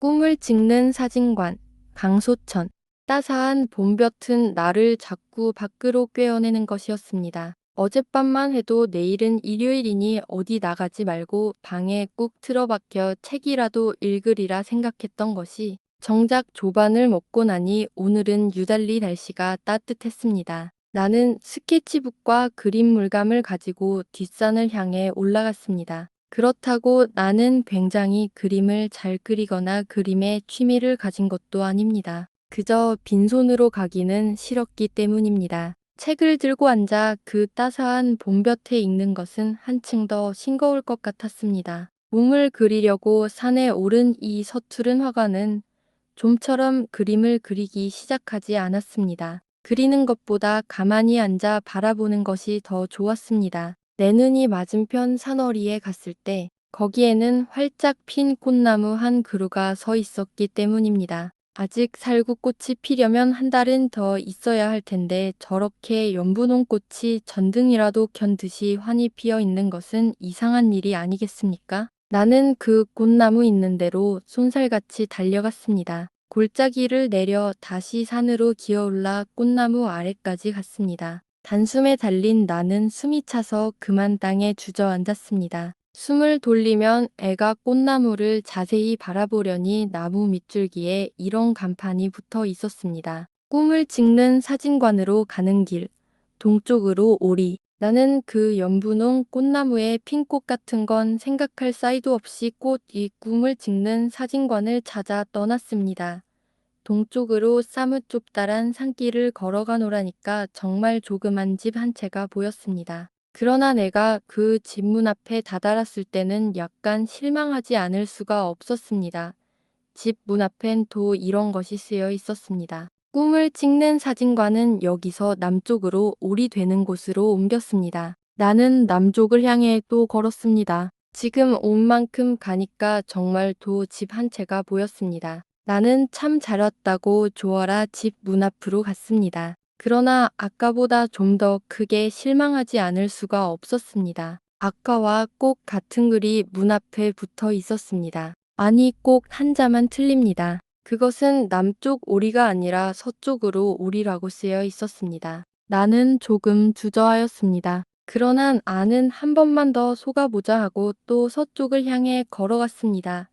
꿈을 찍는 사진관, 강소천. 따사한 봄볕은 나를 자꾸 밖으로 꿰어내는 것이었습니다. 어젯밤만 해도 내일은 일요일이니 어디 나가지 말고 방에 꾹 틀어박혀 책이라도 읽으리라 생각했던 것이 정작 조반을 먹고 나니 오늘은 유달리 날씨가 따뜻했습니다. 나는 스케치북과 그림 물감을 가지고 뒷산을 향해 올라갔습니다. 그렇다고 나는 굉장히 그림을 잘 그리거나 그림에 취미를 가진 것도 아닙니다. 그저 빈손으로 가기는 싫었기 때문입니다. 책을 들고 앉아 그 따스한 봄볕에 읽는 것은 한층 더 싱거울 것 같았습니다. 몸을 그리려고 산에 오른 이 서투른 화가는 좀처럼 그림을 그리기 시작하지 않았습니다. 그리는 것보다 가만히 앉아 바라보는 것이 더 좋았습니다. 내 눈이 맞은편 산허리에 갔을 때 거기에는 활짝 핀 꽃나무 한 그루가 서 있었기 때문입니다. 아직 살구꽃이 피려면 한 달은 더 있어야 할 텐데 저렇게 연분홍 꽃이 전등이라도 켠 듯이 환히 피어 있는 것은 이상한 일이 아니겠습니까? 나는 그 꽃나무 있는 대로 쏜살같이 달려갔습니다. 골짜기를 내려 다시 산으로 기어올라 꽃나무 아래까지 갔습니다. 단숨에 달린 나는 숨이 차서 그만 땅에 주저앉았습니다. 숨을 돌리면 애가 꽃나무를 자세히 바라보려니 나무 밑줄기에 이런 간판이 붙어 있었습니다. 꿈을 찍는 사진관으로 가는 길, 동쪽으로 오리. 나는 그 연분홍 꽃나무의 핀 꽃 같은 건 생각할 사이도 없이 꽃 이 꿈을 찍는 사진관을 찾아 떠났습니다. 동쪽으로 사뭇좁다란 산길을 걸어가 노라니까 정말 조그만 집 한 채가 보였습니다. 그러나 내가 그 집 문 앞에 다다랐을 때는 약간 실망하지 않을 수가 없었습니다. 집 문 앞엔 또 이런 것이 쓰여 있었습니다. 꿈을 찍는 사진관은 여기서 남쪽으로 오리되는 곳으로 옮겼습니다. 나는 남쪽을 향해 또 걸었습니다. 지금 온 만큼 가니까 정말 또 집 한 채가 보였습니다. 나는 참 잘 왔다고 좋아라 집 문 앞으로 갔습니다. 그러나 아까보다 좀 더 크게 실망하지 않을 수가 없었습니다. 아까와 꼭 같은 글이 문 앞에 붙어 있었습니다. 아니 꼭 한자만 틀립니다. 그것은 남쪽 오리가 아니라 서쪽으로 오리라고 쓰여 있었습니다. 나는 조금 주저하였습니다. 그러나 나는 한 번만 더 속아보자 하고 또 서쪽을 향해 걸어갔습니다.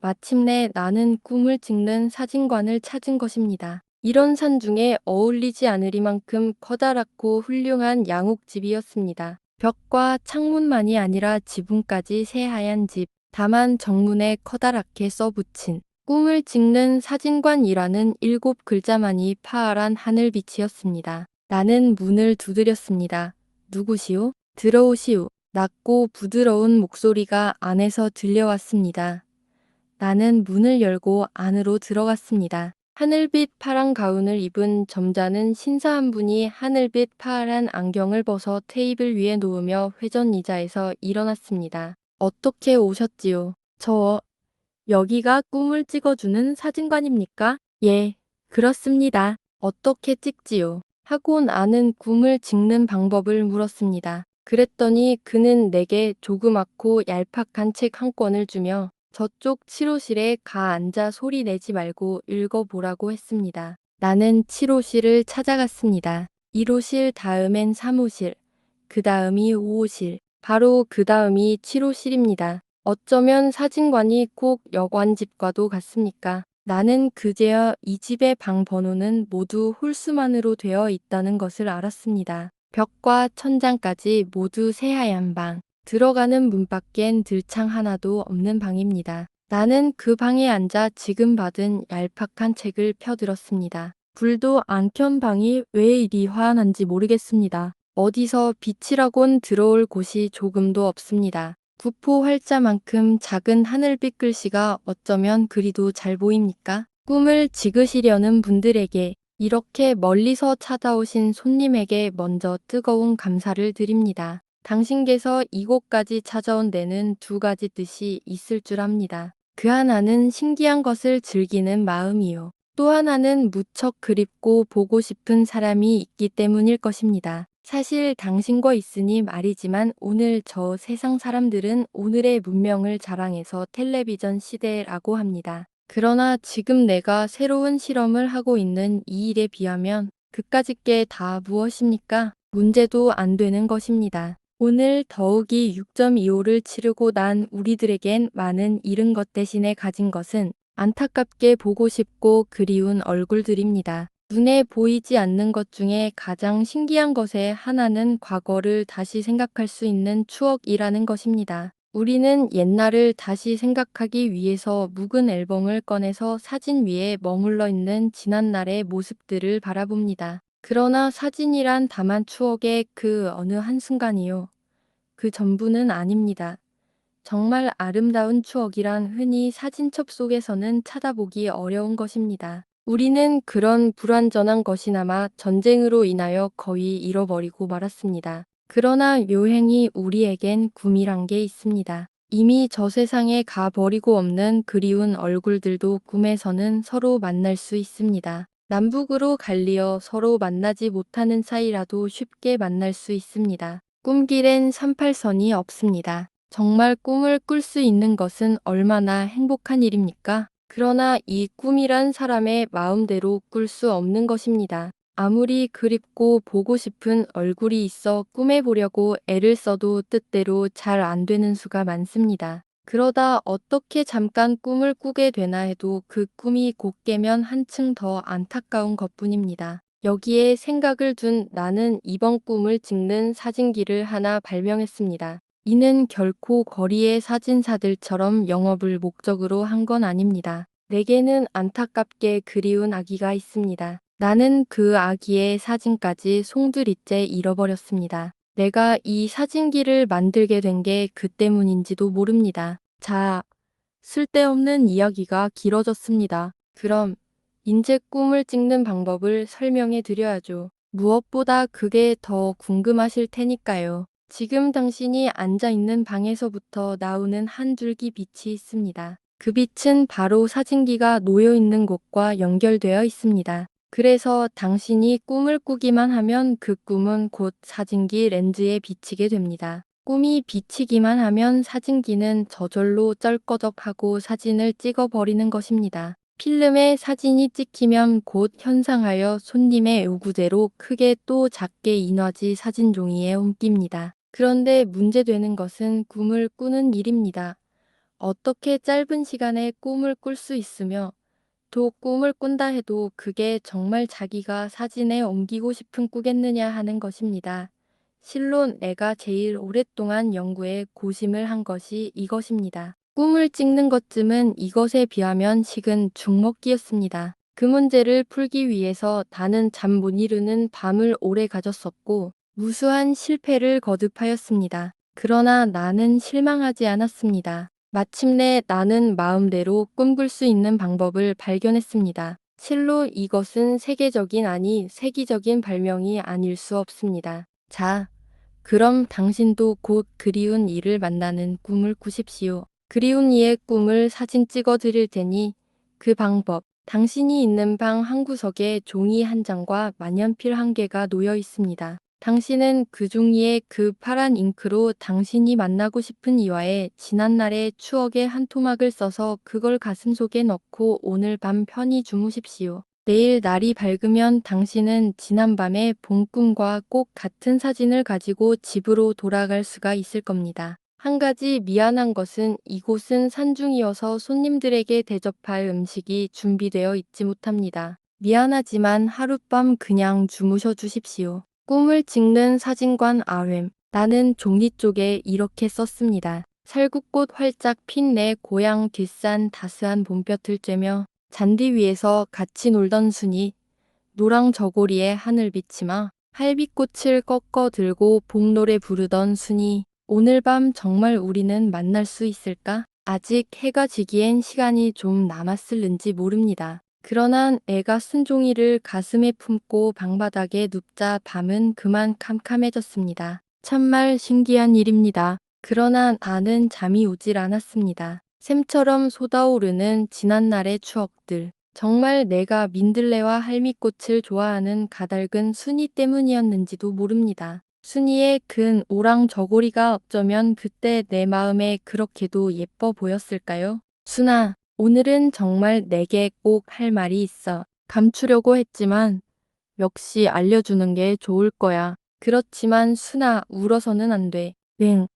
마침내 나는 꿈을 찍는 사진관을 찾은 것입니다. 이런 산 중에 어울리지 않으리만큼 커다랗고 훌륭한 양옥집이었습니다. 벽과 창문만이 아니라 지붕까지 새하얀 집, 다만 정문에 커다랗게 써붙인 꿈을 찍는 사진관이라는 7글자만이 파란 하늘빛이었습니다. 나는 문을 두드렸습니다. 누구시오? 들어오시오. 낮고 부드러운 목소리가 안에서 들려왔습니다. 나는 문을 열고 안으로 들어갔습니다. 하늘빛 파란 가운을 입은 점잖은 신사 한 분이 하늘빛 파란 안경을 벗어 테이블 위에 놓으며 회전 의자에서 일어났습니다. 어떻게 오셨지요? 여기가 꿈을 찍어주는 사진관입니까? 예, 그렇습니다. 어떻게 찍지요? 하고 나는 꿈을 찍는 방법을 물었습니다. 그랬더니 그는 내게 조그맣고 얄팍한 책 한 권을 주며 저쪽 치료실에 가 앉아 소리 내지 말고 읽어보라고 했습니다. 나는 치료실을 찾아갔습니다. 1호실 다음엔 3호실, 그 다음이 5호실, 바로 그 다음이 치료실입니다. 어쩌면 사진관이 꼭 여관집과도 같습니까? 나는 그제야 이 집의 방 번호는 모두 홀수만으로 되어 있다는 것을 알았습니다. 벽과 천장까지 모두 새하얀 방. 들어가는 문 밖엔 들창 하나도 없는 방입니다. 나는 그 방에 앉아 지금 받은 얄팍한 책을 펴들었습니다. 불도 안 켠 방이 왜 이리 화한한지 모르겠습니다. 어디서 빛이라곤 들어올 곳이 조금도 없습니다. 구포 활자만큼 작은 하늘빛 글씨가 어쩌면 그리도 잘 보입니까? 꿈을 찍으시려는 분들에게 이렇게 멀리서 찾아오신 손님에게 먼저 뜨거운 감사를 드립니다. 당신께서 이곳까지 찾아온 데는 두 가지 뜻이 있을 줄 압니다. 그 하나는 신기한 것을 즐기는 마음이요. 또 하나는 무척 그립고 보고 싶은 사람이 있기 때문일 것입니다. 사실 당신과 있으니 말이지만 오늘 저 세상 사람들은 오늘의 문명을 자랑해서 텔레비전 시대라고 합니다. 그러나 지금 내가 새로운 실험을 하고 있는 이 일에 비하면 그까짓 게 다 무엇입니까? 문제도 안 되는 것입니다. 오늘 더욱이 6.25를 치르고 난 우리들에겐 많은 잃은 것 대신에 가진 것은 안타깝게 보고 싶고 그리운 얼굴들입니다. 눈에 보이지 않는 것 중에 가장 신기한 것의 하나는 과거를 다시 생각할 수 있는 추억이라는 것입니다. 우리는 옛날을 다시 생각하기 위해서 묵은 앨범을 꺼내서 사진 위에 머물러 있는 지난날의 모습들을 바라봅니다. 그러나 사진이란 다만 추억의 그 어느 한순간이요. 그 전부는 아닙니다. 정말 아름다운 추억이란 흔히 사진첩 속에서는 찾아보기 어려운 것입니다. 우리는 그런 불완전한 것이나마 전쟁으로 인하여 거의 잃어버리고 말았습니다. 그러나 묘행이 우리에겐 꿈이란 게 있습니다. 이미 저 세상에 가버리고 없는 그리운 얼굴들도 꿈에서는 서로 만날 수 있습니다. 남북으로 갈리어 서로 만나지 못하는 사이라도 쉽게 만날 수 있습니다. 꿈길엔 38선이 없습니다. 정말 꿈을 꿀 수 있는 것은 얼마나 행복한 일입니까? 그러나 이 꿈이란 사람의 마음대로 꿀 수 없는 것입니다. 아무리 그립고 보고 싶은 얼굴이 있어 꿈에 보려고 애를 써도 뜻대로 잘 안 되는 수가 많습니다. 그러다 어떻게 잠깐 꿈을 꾸게 되나 해도 그 꿈이 곧 깨면 한층 더 안타까운 것뿐입니다. 여기에 생각을 둔 나는 이번 꿈을 찍는 사진기를 하나 발명했습니다. 이는 결코 거리의 사진사들처럼 영업을 목적으로 한 건 아닙니다. 내게는 안타깝게 그리운 아기가 있습니다. 나는 그 아기의 사진까지 송두리째 잃어버렸습니다. 내가 이 사진기를 만들게 된 게 그 때문인지도 모릅니다. 자, 쓸데없는 이야기가 길어졌습니다. 그럼 인제 꿈을 찍는 방법을 설명해 드려야죠. 무엇보다 그게 더 궁금하실 테니까요. 지금 당신이 앉아 있는 방에서부터 나오는 한 줄기 빛이 있습니다. 그 빛은 바로 사진기가 놓여 있는 곳과 연결되어 있습니다. 그래서 당신이 꿈을 꾸기만 하면 그 꿈은 곧 사진기 렌즈에 비치게 됩니다. 꿈이 비치기만 하면 사진기는 저절로 쩔꺼적하고 사진을 찍어버리는 것입니다. 필름에 사진이 찍히면 곧 현상하여 손님의 요구대로 크게 또 작게 인화지 사진 종이에 옮깁니다. 그런데 문제되는 것은 꿈을 꾸는 일입니다. 어떻게 짧은 시간에 꿈을 꿀 수 있으며 또 꿈을 꾼다 해도 그게 정말 자기가 사진에 옮기고 싶은 꾸겠느냐 하는 것입니다. 실로 내가 제일 오랫동안 연구해 고심을 한 것이 이것입니다. 꿈을 찍는 것쯤은 이것에 비하면 식은 죽먹기였습니다. 그 문제를 풀기 위해서 나는 잠 못 이루는 밤을 오래 가졌었고 무수한 실패를 거듭하였습니다. 그러나 나는 실망하지 않았습니다. 마침내 나는 마음대로 꿈꿀 수 있는 방법을 발견했습니다. 실로 이것은 세계적인 아니 세기적인 발명이 아닐 수 없습니다. 자, 그럼 당신도 곧 그리운 이를 만나는 꿈을 꾸십시오. 그리운 이의 꿈을 사진 찍어 드릴 테니 그 방법, 당신이 있는 방 한구석에 종이 한 장과 만년필 한 개가 놓여 있습니다. 당신은 그 종이에 그 파란 잉크로 당신이 만나고 싶은 이와의 지난날의 추억의 한 토막을 써서 그걸 가슴속에 넣고 오늘 밤 편히 주무십시오. 내일 날이 밝으면 당신은 지난밤의 본 꿈과 꼭 같은 사진을 가지고 집으로 돌아갈 수가 있을 겁니다. 한 가지 미안한 것은 이곳은 산중이어서 손님들에게 대접할 음식이 준비되어 있지 못합니다. 미안하지만 하룻밤 그냥 주무셔 주십시오. 꿈을 찍는 사진관 아웸. 나는 종이 쪽에 이렇게 썼습니다. 살구꽃 활짝 핀 내 고향 뒷산 다스한 봄볕을 쬐며 잔디 위에서 같이 놀던 순이 노랑 저고리에 하늘 비치마 할비꽃을 꺾어 들고 복노래 부르던 순이 오늘 밤 정말 우리는 만날 수 있을까? 아직 해가 지기엔 시간이 좀 남았을는지 모릅니다. 그러나 애가 쓴 종이를 가슴에 품고 방바닥에 눕자 밤은 그만 캄캄해졌습니다. 참말 신기한 일입니다. 그러나 나는 잠이 오질 않았습니다. 샘처럼 솟아오르는 지난날의 추억들. 정말 내가 민들레와 할미꽃을 좋아하는 가달근 순이 때문이었는지도 모릅니다. 순이의 근 오랑 저고리가 어쩌면 그때 내 마음에 그렇게도 예뻐 보였을까요? 순아, 오늘은 정말 내게 꼭 할 말이 있어. 감추려고 했지만 역시 알려주는 게 좋을 거야. 그렇지만 순아, 울어서는 안 돼. 응,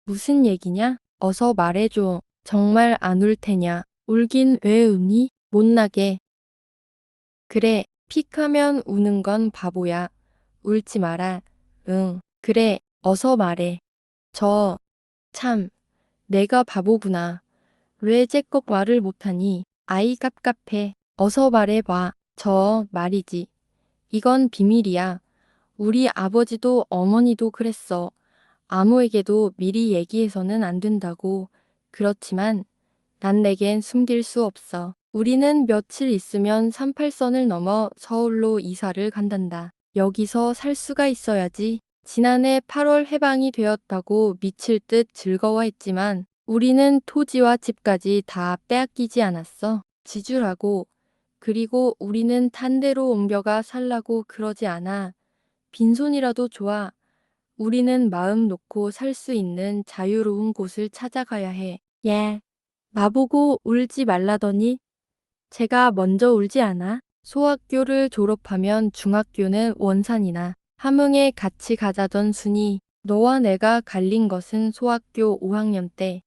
무슨 얘기냐? 어서 말해줘. 정말 안 울 테냐? 울긴 왜 우니? 못나게. 그래, 픽 하면 우는 건 바보야. 울지 마라. 응, 그래, 어서 말해. 참, 내가 바보구나. 왜 제껏 말을 못하니? 아이 깝깝해. 어서 말해봐. 말이지. 이건 비밀이야. 우리 아버지도 어머니도 그랬어. 아무에게도 미리 얘기해서는 안 된다고. 그렇지만 난 내겐 숨길 수 없어. 우리는 며칠 있으면 38선을 넘어 서울로 이사를 간단다. 여기서 살 수가 있어야지. 지난해 8월 해방이 되었다고 미칠 듯 즐거워했지만 우리는 토지와 집까지 다 빼앗기지 않았어. 지주라고. 그리고 우리는 탄 데로 옮겨가 살라고 그러지 않아. 빈손이라도 좋아. 우리는 마음 놓고 살 수 있는 자유로운 곳을 찾아가야 해. 예. 나보고 울지 말라더니 제가 먼저 울지 않아? 소학교를 졸업하면 중학교는 원산이나 함흥에 같이 가자던 순이 너와 내가 갈린 것은 소학교 5학년 때.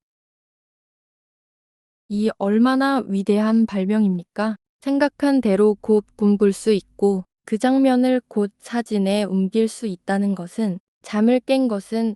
이 얼마나 위대한 발명입니까? 생각한 대로 곧 꿈꿀 수 있고 그 장면을 곧 사진에 옮길 수 있다는 것은 잠을 깬 것은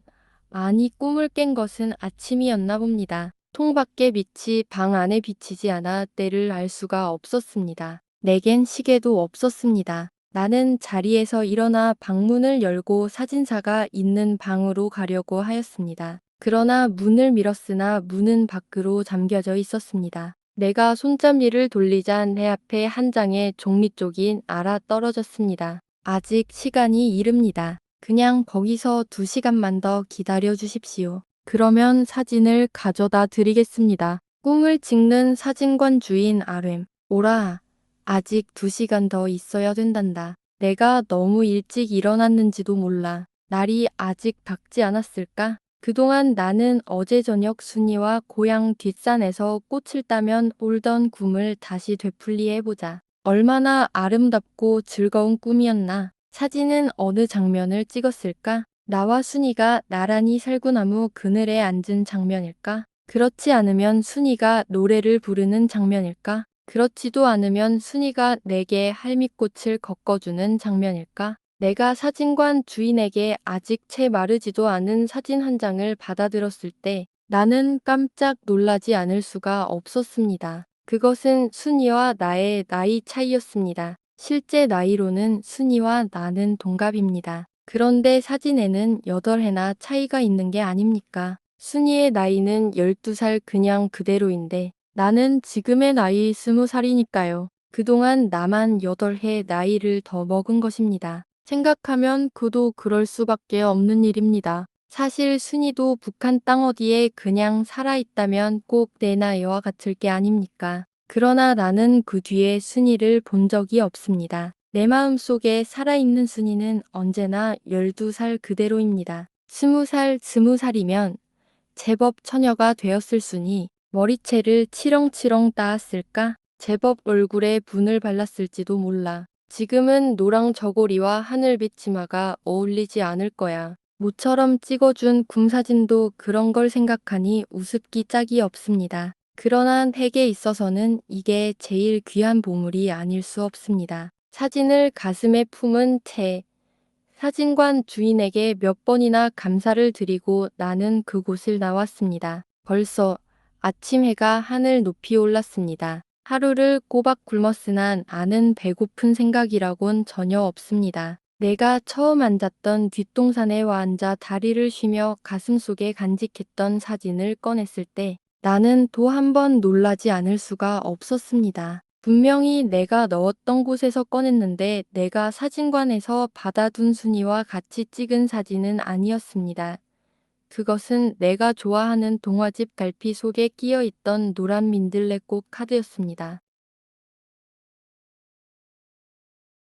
아니 꿈을 깬 것은 아침이었나 봅니다. 통밖에 빛이 방 안에 비치지 않아 때를 알 수가 없었습니다. 내겐 시계도 없었습니다. 나는 자리에서 일어나 방문을 열고 사진사가 있는 방으로 가려고 하였습니다. 그러나 문을 밀었으나 문은 밖으로 잠겨져 있었습니다. 내가 손잡이를 돌리자 내 앞에 한 장의 종이쪽이 알아 떨어졌습니다. 아직 시간이 이릅니다. 그냥 거기서 2시간만 더 기다려 주십시오. 그러면 사진을 가져다 드리겠습니다. 꿈을 찍는 사진관 주인 RM. 오라. 아직 2시간 더 있어야 된단다. 내가 너무 일찍 일어났는지도 몰라. 날이 아직 밝지 않았을까? 그동안 나는 어제 저녁 순이와 고향 뒷산에서 꽃을 따면 울던 꿈을 다시 되풀이해보자. 얼마나 아름답고 즐거운 꿈이었나. 사진은 어느 장면을 찍었을까? 나와 순이가 나란히 살구나무 그늘에 앉은 장면일까? 그렇지 않으면 순이가 노래를 부르는 장면일까? 그렇지도 않으면 순이가 내게 할미꽃을 걷어주는 장면일까? 내가 사진관 주인에게 아직 채 마르지도 않은 사진 한 장을 받아들었을 때 나는 깜짝 놀라지 않을 수가 없었습니다. 그것은 순이와 나의 나이 차이였습니다. 실제 나이로는 순이와 나는 동갑입니다. 그런데 사진에는 8해나 차이가 있는 게 아닙니까? 순이의 나이는 12살 그냥 그대로인데 나는 지금의 나이 20살이니까요. 그동안 나만 8해 나이를 더 먹은 것입니다. 생각하면 그도 그럴 수밖에 없는 일입니다. 사실 순이도 북한 땅 어디에 그냥 살아있다면 꼭 내 나이와 같을 게 아닙니까? 그러나 나는 그 뒤에 순이를 본 적이 없습니다. 내 마음속에 살아있는 순이는 언제나 12살 그대로입니다. 20살, 20살이면 제법 처녀가 되었을 순이 머리채를 치렁치렁 따았을까? 제법 얼굴에 분을 발랐을지도 몰라. 지금은 노랑 저고리와 하늘빛 치마가 어울리지 않을 거야. 모처럼 찍어준 kum사진도 그런 걸 생각하니 우습기 짝이 없습니다. 그러나 내게 있어서는 이게 제일 귀한 보물이 아닐 수 없습니다. 사진을 가슴에 품은 채 사진관 주인에게 몇 번이나 감사를 드리고 나는 그곳을 나왔습니다. 벌써 아침 해가 하늘 높이 올랐습니다. 하루를 꼬박 굶었으나 나는 배고픈 생각이라곤 전혀 없습니다. 내가 처음 앉았던 뒷동산에 와 앉아 다리를 쉬며 가슴속에 간직했던 사진을 꺼냈을 때 나는 또 한 번 놀라지 않을 수가 없었습니다. 분명히 내가 넣었던 곳에서 꺼냈는데 내가 사진관에서 받아둔 순이와 같이 찍은 사진은 아니었습니다. 그것은 내가 좋아하는 동화집 갈피 속에 끼어 있던 노란 민들레꽃 카드였습니다.